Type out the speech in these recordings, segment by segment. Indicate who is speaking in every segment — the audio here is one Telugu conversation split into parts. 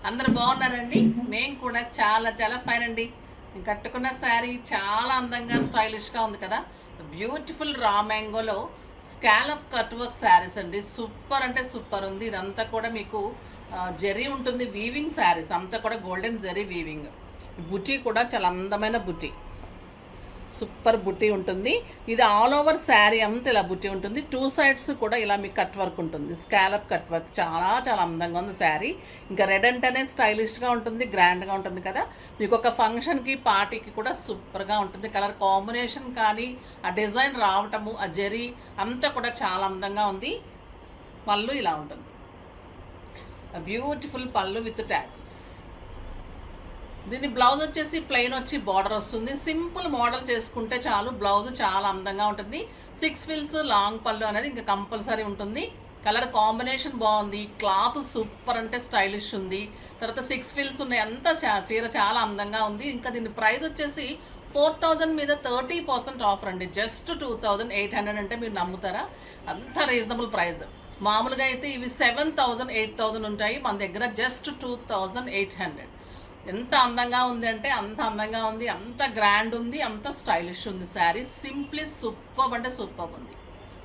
Speaker 1: అందరు బాగున్నారండి. మేము కూడా చాలా చాలా ఫైన్ అండి. నేను కట్టుకున్న శారీ చాలా అందంగా స్టైలిష్గా ఉంది కదా. బ్యూటిఫుల్ రా మ్యాంగోలో స్కాలప్ కట్ వర్క్ శారీస్ అండి. సూపర్ అంటే సూపర్ ఉంది. ఇదంతా కూడా మీకు జరీ ఉంటుంది, వీవింగ్ శారీస్ అంతా కూడా గోల్డెన్ జరీ వీవింగ్. బుటీ కూడా చాలా అందమైన బుటీ, సూపర్ బుట్టి ఉంటుంది. ఇది ఆల్ ఓవర్ శారీ అంతా ఇలా బుట్టి ఉంటుంది. 2 సైడ్స్ కూడా ఇలా మీకు కట్ వర్క్ ఉంటుంది, స్కాలప్ కట్ వర్క్. చాలా చాలా అందంగా ఉంది శారీ. ఇంకా రెడ్ అంటేనే స్టైలిష్గా ఉంటుంది, గ్రాండ్గా ఉంటుంది కదా. మీకు ఒక ఫంక్షన్కి పార్టీకి కూడా సూపర్గా ఉంటుంది. కలర్ కాంబినేషన్ కానీ ఆ డిజైన్ రావటము, ఆ జరీ అంతా కూడా చాలా అందంగా ఉంది. పళ్ళు ఇలా ఉంటుంది, బ్యూటిఫుల్ పళ్ళు విత్ ట్యాగ్స్. దీని బ్లౌజ్ వచ్చేసి ప్లెయిన్ వచ్చి బార్డర్ వస్తుంది. సింపుల్ మోడల్ చేసుకుంటే చాలు, బ్లౌజ్ చాలా అందంగా ఉంటుంది. 6 ఫిల్స్ లాంగ్ పళ్ళు అనేది ఇంకా కంపల్సరీ ఉంటుంది. కలర్ కాంబినేషన్ బాగుంది, క్లాత్ సూపర్ అంటే స్టైలిష్ ఉంది. తర్వాత 6 ఫిల్స్ ఉన్నాయి, అంతా చీర చాలా అందంగా ఉంది. ఇంకా దీని ప్రైస్ వచ్చేసి 4000 మీద 30% ఆఫర్ అండి. జస్ట్ 2800 అంటే మీరు నమ్ముతారా? అంత రీజనబుల్ ప్రైస్. మామూలుగా అయితే ఇవి 7000 8000 ఉంటాయి, మన దగ్గర జస్ట్ 2800. ఎంత అందంగా ఉంది అంటే అంత అందంగా ఉంది, అంత గ్రాండ్ ఉంది, అంత స్టైలిష్ ఉంది శారీ. సింప్లీ సూపర్ అంటే సూపర్ ఉంది.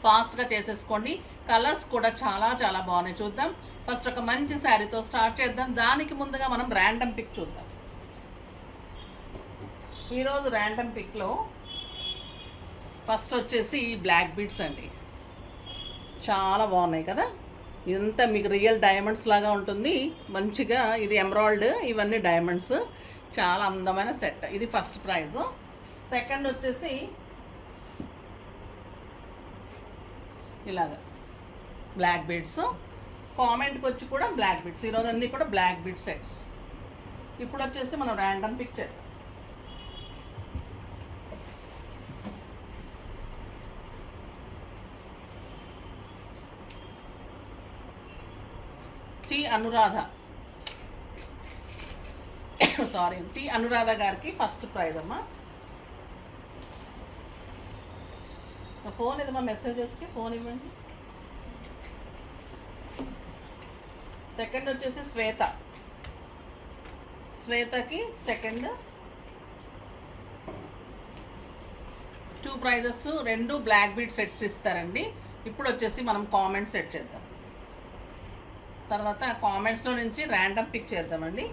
Speaker 1: ఫాస్ట్గా చేసేసుకోండి. కలర్స్ కూడా చాలా చాలా బాగున్నాయి. చూద్దాం. ఫస్ట్ ఒక మంచి శారీతో స్టార్ట్ చేద్దాం. దానికి ముందుగా మనం ర్యాండమ్ పిక్ చూద్దాం. ఈరోజు ర్యాండమ్ పిక్లో ఫస్ట్ వచ్చేసి బ్లాక్ బీడ్స్ అండి. చాలా బాగున్నాయి కదా. ఇదంతా మీకు రియల్ డైమండ్స్ లాగా ఉంటుంది మంచిగా. ఇది ఎమరాల్డ్, ఇవన్నీ డైమండ్స్. చాలా అందమైన సెట్. ఇది ఫస్ట్ ప్రైజ్. సెకండ్ వచ్చేసి ఇలాగా బ్లాక్ బీడ్స్. కామెంట్కి వచ్చి కూడా బ్లాక్ బీడ్స్. ఈరోజు అన్నీ కూడా బ్లాక్ బీడ్ సెట్స్. ఇప్పుడు వచ్చేసి మనం ర్యాండమ్ పిక్ చేద్దాం. టీ అనురాధ గారికి ఫస్ట్ ప్రైజ్ అమ్మా. ఫోన్ ఇదమ్మా, మెసేజెస్కి ఫోన్ ఇవ్వండి. సెకండ్ వచ్చేసి శ్వేతకి second. 2 prizes, 2 black bead sets ఇస్తారండి. ఇప్పుడు వచ్చేసి మనం కామెంట్ సెట్ చేద్దాం. తర్వాత కామెంట్స్లో నుంచి ర్యాండమ్ పిక్ చేద్దామండి.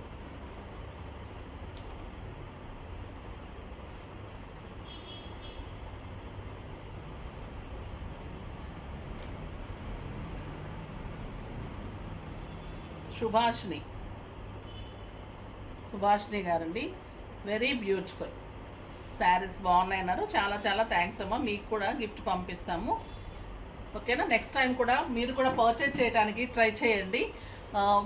Speaker 1: సుభాషిణి గారండి, వెరీ బ్యూటిఫుల్ శారీస్ బాగున్నాయి అన్నారు. చాలా చాలా థ్యాంక్స్ అమ్మా. మీకు కూడా గిఫ్ట్ పంపిస్తాము, ఓకేనా. నెక్స్ట్ టైం కూడా మీరు కూడా పర్చేజ్ చేయడానికి ట్రై చేయండి.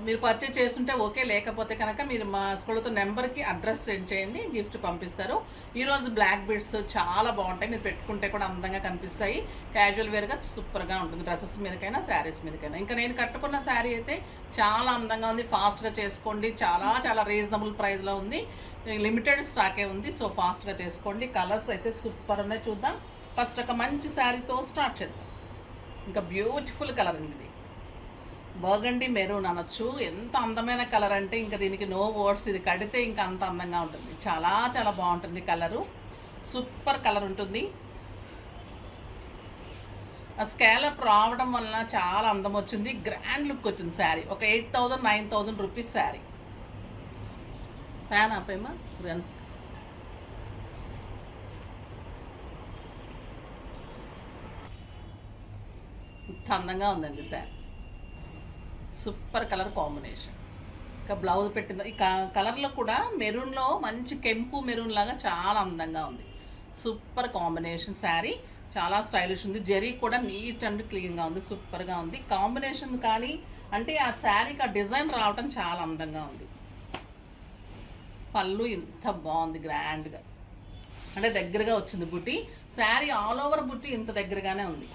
Speaker 1: మీరు పర్చేజ్ చేస్తుంటే ఓకే, లేకపోతే కనుక మీరు మా స్కూల్తో నెంబర్కి అడ్రస్ సెండ్ చేయండి, గిఫ్ట్ పంపిస్తారు. ఈరోజు బ్లాక్ బీడ్స్ చాలా బాగుంటాయి, మీరు పెట్టుకుంటే కూడా అందంగా కనిపిస్తాయి. క్యాజువల్ వేర్గా సూపర్గా ఉంటుంది, డ్రెస్సెస్ మీదకైనా శారీస్ మీదకైనా. ఇంకా నేను కట్టుకున్న శారీ అయితే చాలా అందంగా ఉంది. ఫాస్ట్గా చేసుకోండి, చాలా చాలా రీజనబుల్ ప్రైస్లో ఉంది. లిమిటెడ్ స్టాకే ఉంది, సో ఫాస్ట్గా చేసుకోండి. కలర్స్ అయితే సూపర్ ఉన్నాయి. చూద్దాం. ఫస్ట్ ఒక మంచి శారీతో స్టార్ట్ చేద్దాం. ఇంకా బ్యూటిఫుల్ కలర్ అండి ఇది. బర్గండీ మెరూన్ అనొచ్చు. ఎంత అందమైన కలర్ అంటే ఇంకా దీనికి నో వర్డ్స్. ఇది కడితే ఇంకా అంత అందంగా ఉంటుంది. చాలా చాలా బాగుంటుంది కలరు, సూపర్ కలర్ ఉంటుంది. ఆ స్కాలప్ రావడం వలన చాలా అందం వచ్చింది, గ్రాండ్ లుక్ వచ్చింది శారీ. ఒక 8000 9000 రూపీస్ శారీ. ఫ్యాన్ ఆపేమా ఫ్రెండ్స్. ఇంత అందంగా ఉందండి శారీ, సూపర్ కలర్ కాంబినేషన్. ఇంకా బ్లౌజ్ పెట్టింది ఈ కలర్లో కూడా మెరూన్లో మంచి కెంపు మెరూన్ లాగా చాలా అందంగా ఉంది. సూపర్ కాంబినేషన్ శారీ, చాలా స్టైలిష్ ఉంది. జరీ కూడా నీట్ అండ్ క్లీన్గా ఉంది, సూపర్గా ఉంది. కాంబినేషన్ కానీ అంటే ఆ శారీకి ఆ డిజైన్ రావటం చాలా అందంగా ఉంది. పళ్ళు ఇంత బాగుంది, గ్రాండ్గా అంటే దగ్గరగా వచ్చింది బుట్టి. శారీ ఆల్ ఓవర్ బుట్టి ఇంత దగ్గరగానే ఉంది.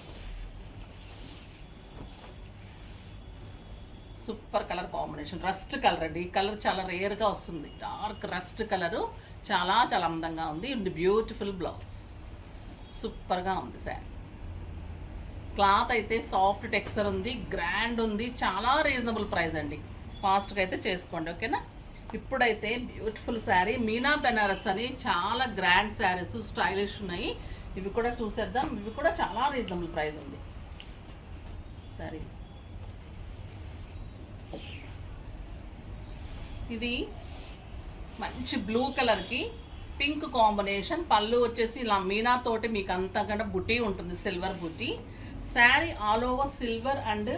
Speaker 1: Super colour combination, rust colour అండి. ఈ కలర్ చాలా రేర్గా వస్తుంది, డార్క్ రస్ట్ కలరు. చాలా చాలా అందంగా ఉంది. బ్యూటిఫుల్ బ్లౌజ్, సూపర్గా ఉంది శారీ. క్లాత్ అయితే సాఫ్ట్ టెక్స్చర్ ఉంది, గ్రాండ్ ఉంది, చాలా రీజనబుల్ ప్రైస్ అండి. ఫాస్ట్గా అయితే చేసుకోండి, ఓకేనా. ఇప్పుడైతే బ్యూటిఫుల్ శారీ మీనా బెనారస్ అని చాలా గ్రాండ్ శారీస్ స్టైలిష్ ఉన్నాయి. ఇవి కూడా చూసేద్దాం. ఇవి కూడా చాలా రీజనబుల్ ప్రైస్ ఉంది శారీ. ఇది మంచి బ్లూ కలర్కి పింక్ కాంబినేషన్. పళ్ళు వచ్చేసి ఇలా మీనా తోటి మీకు అంతకంటే బుటీ ఉంటుంది, silver buti. Sari all over silver and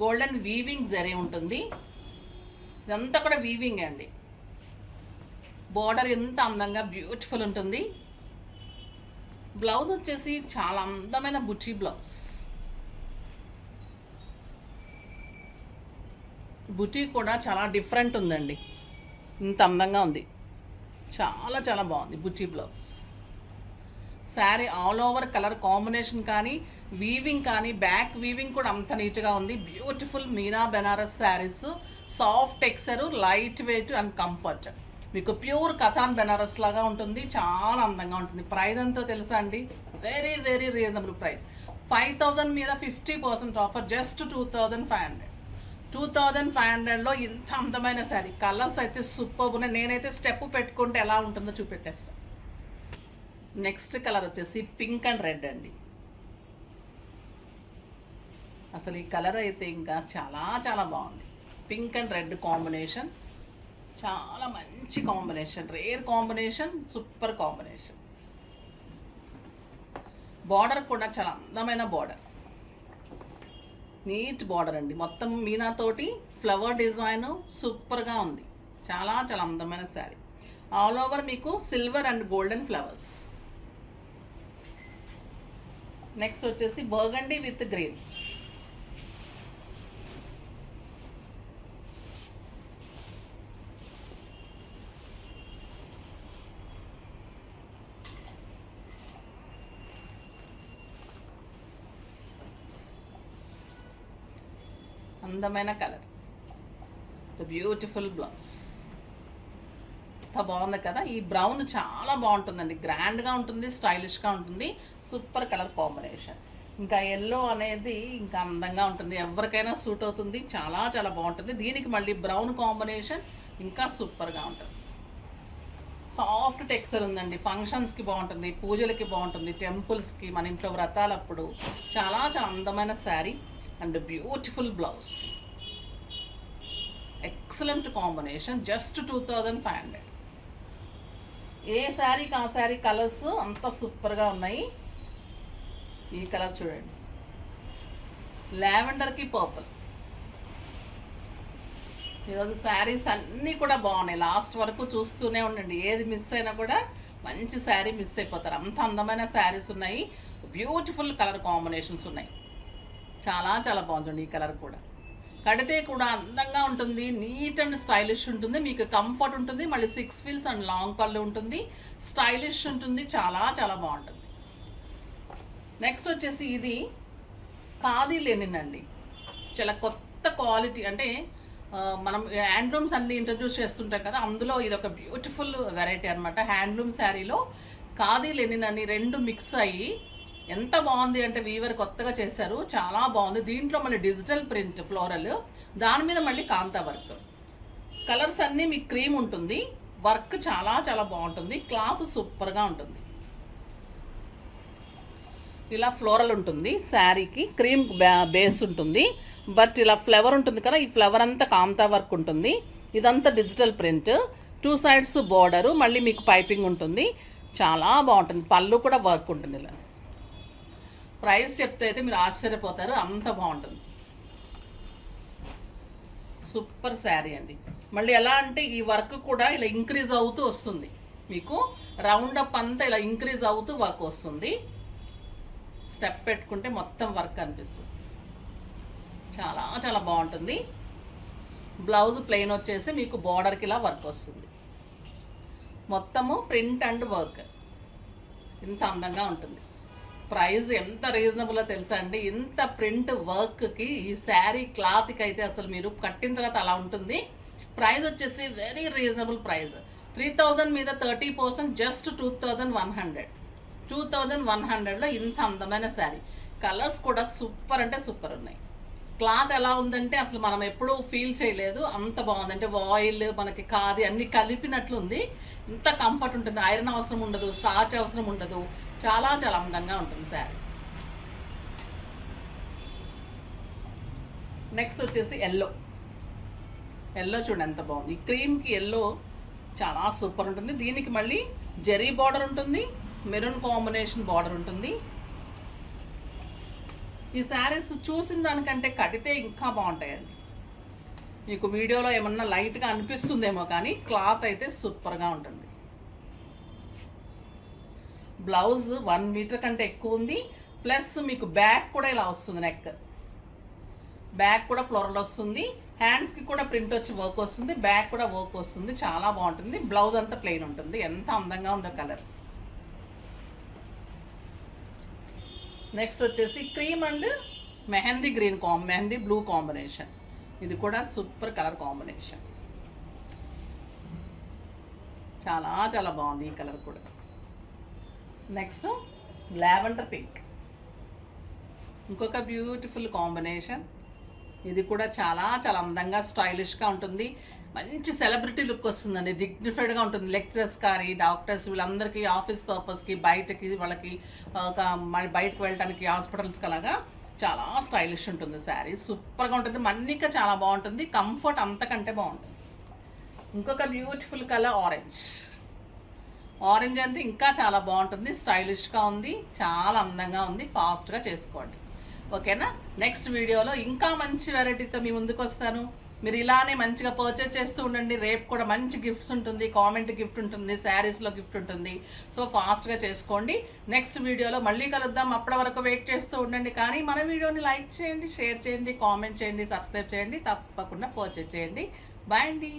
Speaker 1: golden weaving zari ఉంటుంది. ఇదంతా కూడా వీవింగ్ అండి. బోర్డర్ ఎంత అందంగా బ్యూటిఫుల్ ఉంటుంది. బ్లౌజ్ వచ్చేసి చాలా అందమైన బుటీ బ్లౌజ్. బుటీ కూడా చాలా డిఫరెంట్ ఉందండి, ఇంత అందంగా ఉంది. చాలా చాలా బాగుంది బుటీ blouse. Sari all over colour combination కానీ వీవింగ్ కానీ బ్యాక్ వీవింగ్ కూడా అంత నీట్గా ఉంది. Beautiful Meena Banaras saris, soft texture, light weight and comfort. మీకు ప్యూర్ కథాన్ బెనారస్ లాగా ఉంటుంది, చాలా అందంగా ఉంటుంది. ప్రైస్ ఎంతో తెలుసా అండి? Very very reasonable price. 5,000 మీద 50% ఆఫర్, జస్ట్ 2,500. 2,500లో ఇంత అందమైన శారీ. కలర్స్ అయితే సూపర్ ఉన్నాయి. నేనైతే స్టెప్ పెట్టుకుంటే ఎలా ఉంటుందో చూపెట్టేస్తాను. నెక్స్ట్ కలర్ వచ్చేసి పింక్ అండ్ రెడ్ అండి. అసలు ఈ కలర్ అయితే ఇంకా చాలా చాలా బాగుంది. పింక్ అండ్ రెడ్ కాంబినేషన్ చాలా మంచి combination, rare combination, super combination. Border కూడా చాలా అందమైన బార్డర్, నీట్ బార్డర్ అండి. మొత్తం మీనాతోటి ఫ్లవర్ డిజైన్ సూపర్గా ఉంది. చాలా చాలా అందమైన శారీ. ఆల్ ఓవర్ మీకు silver and golden flowers. Next వచ్చేసి బర్గండీ విత్ గ్రీన్. అందమైన కలర్, బ్యూటిఫుల్ బ్లౌజ్. ఎంత బాగుంది కదా. ఈ బ్రౌన్ చాలా బాగుంటుందండి, గ్రాండ్గా ఉంటుంది, స్టైలిష్గా ఉంటుంది. Super colour combination. ఇంకా ఎల్లో అనేది ఇంకా అందంగా ఉంటుంది, ఎవరికైనా సూట్ అవుతుంది. చాలా చాలా బాగుంటుంది. దీనికి మళ్ళీ బ్రౌన్ కాంబినేషన్ ఇంకా సూపర్గా ఉంటుంది. సాఫ్ట్ టెక్స్చర్ ఉందండి. ఫంక్షన్స్కి బాగుంటుంది, పూజలకి బాగుంటుంది, టెంపుల్స్కి, మన ఇంట్లో వ్రతాలప్పుడు. చాలా చాలా అందమైన sari and beautiful blouse. Excellent combination, just 2,500. ఏ శారీకి ఆ శారీ కలర్స్ అంత సూపర్గా ఉన్నాయి. ఈ కలర్ చూడండి, లావెండర్కి పర్పుల్. ఈరోజు శారీస్ అన్నీ కూడా బాగున్నాయి. లాస్ట్ వరకు చూస్తూనే ఉండండి, ఏది మిస్ అయినా కూడా మంచి శారీ మిస్ అయిపోతారు. అంత అందమైన శారీస్ ఉన్నాయి, బ్యూటిఫుల్ కలర్ కాంబినేషన్స్ ఉన్నాయి. చాలా చాలా బాగుంటుంది. ఈ కలర్ కూడా కడితే కూడా అందంగా ఉంటుంది, నీట్ అండ్ స్టైలిష్ ఉంటుంది. మీకు కంఫర్ట్ ఉంటుంది. మళ్ళీ 6 ఫీల్స్ అండ్ లాంగ్ పళ్ళు ఉంటుంది, స్టైలిష్ ఉంటుంది. చాలా చాలా బాగుంటుంది. నెక్స్ట్ వచ్చేసి ఇది ఖాదీ లెనిన్ అండి. చాలా కొత్త క్వాలిటీ. అంటే మనం హ్యాండ్లూమ్స్ అన్ని ఇంట్రడ్యూస్ చేస్తుంటాం కదా, అందులో ఇది ఒక బ్యూటిఫుల్ వెరైటీ అనమాట. హ్యాండ్లూమ్ శారీలో ఖాదీ లెనిన్ అని 2 మిక్స్ అయ్యి ఎంత బాగుంది అంటే వీవర్ కొత్తగా చేశారు, చాలా బాగుంది. దీంట్లో మళ్ళీ డిజిటల్ ప్రింట్ ఫ్లోరల్, దాని మీద మళ్ళీ కాంతా వర్క్. కలర్స్ అన్నీ మీకు క్రీమ్ ఉంటుంది. వర్క్ చాలా చాలా బాగుంటుంది. క్లాత్ సూపర్గా ఉంటుంది. ఇలా ఫ్లోరల్ ఉంటుంది శారీకి, క్రీమ్ బేస్ ఉంటుంది. బట్ ఇలా ఫ్లవర్ ఉంటుంది కదా, ఈ ఫ్లవర్ అంతా కాంతా వర్క్ ఉంటుంది. ఇదంతా డిజిటల్ ప్రింట్, 2 సైడ్స్ బోర్డరు, మళ్ళీ మీకు పైపింగ్ ఉంటుంది. చాలా బాగుంటుంది. పళ్ళు కూడా వర్క్ ఉంటుంది. ఇలా ప్రైస్ చెప్తే అయితే మీరు ఆశ్చర్యపోతారు, అంత బాగుంటుంది. సూపర్ శారీ అండి. మళ్ళీ ఎలా అంటే ఈ వర్క్ కూడా ఇలా ఇంక్రీజ్ అవుతూ వస్తుంది. మీకు రౌండ్ అప్ అంతా ఇలా ఇంక్రీజ్ అవుతూ వర్క్ వస్తుంది. స్టెప్ పెట్టుకుంటే మొత్తం వర్క్ అనిపిస్తుంది. చాలా చాలా బాగుంటుంది. బ్లౌజ్ ప్లెయిన్ వచ్చేసి మీకు బార్డర్కి ఇలా వర్క్ వస్తుంది. మొత్తము ప్రింట్ అండ్ వర్క్. ఇంత అందంగా ఉంటుంది. ప్రైస్ ఎంత రీజనబుల్లో తెలుసా అండి. ఇంత ప్రింట్ వర్క్కి ఈ శారీ క్లాత్కి అయితే అసలు మీరు కట్టిన తర్వాత అలా ఉంటుంది. ప్రైస్ వచ్చేసి వెరీ రీజనబుల్ ప్రైస్. 3,000 మీద 30%, జస్ట్ 2,100. 2,100లో ఇంత అందమైన శారీ. కలర్స్ కూడా సూపర్ అంటే సూపర్ ఉన్నాయి. క్లాత్ ఎలా ఉందంటే అసలు మనం ఎప్పుడూ ఫీల్ చేయలేదు, అంత బాగుంది. అంటే ఆయిల్ మనకి ఖాదీ అన్ని కలిపినట్లుంది. ఇంత కంఫర్ట్ ఉంటుంది, ఐరన్ అవసరం ఉండదు, స్టార్చ్ అవసరం ఉండదు, చాలా చాలా అందంగా ఉంటుంది శారీ. నెక్స్ట్ వచ్చేసి ఎల్లో చూడండి ఎంత బాగుంది. ఈ క్రీమ్కి ఎల్లో చాలా సూపర్ ఉంటుంది. దీనికి మళ్ళీ జెరీ బార్డర్ ఉంటుంది, మెరూన్ కాంబినేషన్ బార్డర్ ఉంటుంది. ఈ శారీస్ చూసిన దానికంటే కడితే ఇంకా బాగుంటాయండి. మీకు వీడియోలో ఏమన్నా లైట్గా అనిపిస్తుందేమో కానీ క్లాత్ అయితే సూపర్గా ఉంటుంది. బ్లౌజ్ 1 మీటర్ కంటే ఎక్కువ ఉంది. ప్లస్ మీకు బ్యాక్ కూడా ఇలా వస్తుంది, నెక్ బ్యాక్ కూడా ఫ్లోరల్ వస్తుంది. హ్యాండ్స్కి కూడా ప్రింట్ వచ్చి వర్క్ వస్తుంది, బ్యాక్ కూడా వర్క్ వస్తుంది. చాలా బాగుంటుంది. బ్లౌజ్ అంతా ప్లెయిన్ ఉంటుంది. ఎంత అందంగా ఉందో కలర్. నెక్స్ట్ వచ్చేసి cream and mehndi mehndi blue combination. ఇది కూడా సూపర్ కలర్ కాంబినేషన్. చాలా చాలా బాగుంది ఈ కలర్ కూడా. నెక్స్ట్ లావెండర్ పింక్, ఇంకొక బ్యూటిఫుల్ కాంబినేషన్. ఇది కూడా చాలా చాలా అందంగా స్టైలిష్గా ఉంటుంది. మంచి సెలబ్రిటీ లుక్ వస్తుందండి, డిగ్నిఫైడ్గా ఉంటుంది. లెక్చరర్స్ కానీ డాక్టర్స్ వీళ్ళందరికీ ఆఫీస్ పర్పస్కి బయటకి వాళ్ళకి బయటకు వెళ్ళడానికి హాస్పిటల్స్కి అలాగా చాలా స్టైలిష్ ఉంటుంది శారీ. సూపర్గా ఉంటుంది. మన్నిక చాలా బాగుంటుంది, కంఫర్ట్ అంతకంటే బాగుంటుంది. ఇంకొక బ్యూటిఫుల్ కలర్ ఆరెంజ్ అంటే ఇంకా చాలా బాగుంటుంది, స్టైలిష్గా ఉంది, చాలా అందంగా ఉంది. ఫాస్ట్గా చేసుకోండి, ఓకేనా. నెక్స్ట్ వీడియోలో ఇంకా మంచి వెరైటీతో మీ ముందుకు వస్తాను. మీరు ఇలానే మంచిగా పర్చేజ్ చేస్తూ ఉండండి. రేపు కూడా మంచి గిఫ్ట్స్ ఉంటుంది, కామెంట్ గిఫ్ట్ ఉంటుంది, శారీస్లో గిఫ్ట్ ఉంటుంది. సో ఫాస్ట్గా చేసుకోండి. నెక్స్ట్ వీడియోలో మళ్ళీ కలుద్దాం. అప్పటి వరకు వెయిట్ చేస్తూ ఉండండి. కానీ మన వీడియోని లైక్ చేయండి, షేర్ చేయండి, కామెంట్ చేయండి, సబ్స్క్రైబ్ చేయండి, తప్పకుండా పర్చేజ్ చేయండి. బాయ్ అండి.